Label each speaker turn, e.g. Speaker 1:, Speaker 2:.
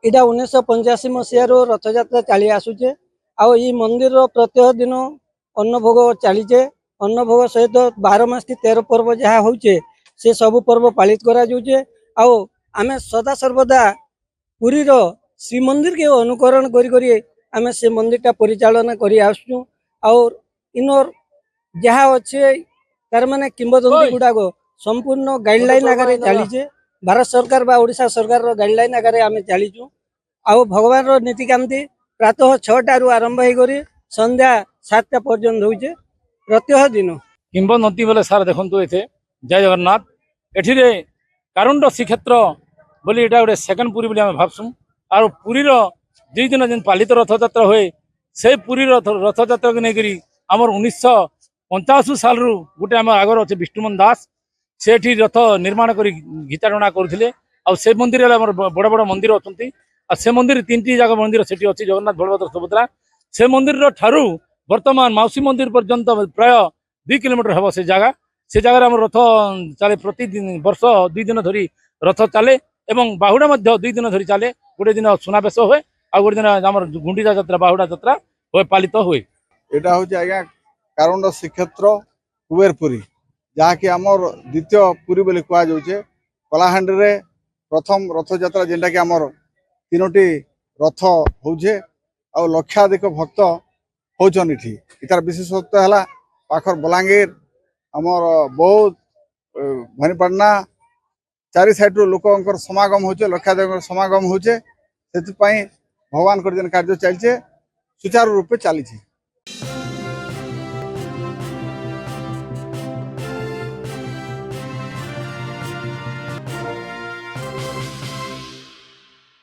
Speaker 1: इटा 1985 मसीह रथयात्रा चली आसुचे आई मंदिर प्रत्येक दिन अन्न भोग चलीचे अन्न भोग सहित 12 मास की 13 पर्व जहाँ होचे से सब पर्व पालित करा जाउचे आमे सदा सर्वदा पुरी श्रीमंदिर के अनुकरण करी आमे से मंदिर टा परिचालना करी आसुचु और इनर जहाँ अच्छे तार माने किंवदंती गुड़ाक संपूर्ण गाइडलाइन आगे चलीचे भारत सरकार बा ओडिशा सरकार गाइडलाइन आगे आमे चलीचु आउ भगवान नीतिकांति प्रातः 6 आरंभ हो संध्या 7 पर्यंत होचे प्रत्येक दिन
Speaker 2: किंवदंती बोले सार देखु ये जय जगन्नाथ एठिरे कारुंड श्रीक्षेत्र बोली एटा गोटे सेकेंड पुरी बोली आम भावसुँ और पुरीर 2 दिन जेन पालित रथयात्रा हुए से पुरी रथयात्रा को लेकर आमर 1985 साल गोटे आम आगर अच्छे विष्णुमन दास से रथ निर्माण कर घिचाटना करते से मंदिर बड़ बड़ मंदिर अच्छा से मंदिर 3टी जाक मंदिर से अच्छी जगन्नाथ बलभद्र सुभद्रा से मंदिर ठारू वर्तमान मौसी मंदिर पर्यंत प्राय 2 किलोमीटर हम से जगह आम रथ चले प्रति वर्ष 2 दिन धरी रथ चले एवं बाहुड़ा 2 दिन धरी चले गोटे दिन सुनावेश हुए आ गोटे दिन आम गुंडीचा यात्रा बाहुड़ा यात्रा हुए पालित हुए
Speaker 3: यहाँ हूँ आज्ञा कारुंड श्रीक्षेत्र कुबेरपुरी जहाँकि आमर द्वितीय पुरी बोली कहुचे कलाहांडी रे प्रथम रथ यात्रा जेनटा कि आमर 3टी रथ होचे आ लक्षाधिक भक्त होचन इठी इतार विशेषत्व है पाखर बलांगीर आमर बौद्ध भवानीपाटना 4 साइड लोक समागम होचे लक्षाधिक समागम होचे से भगवान कर कार्य चलचे सुचारू रूपे चली।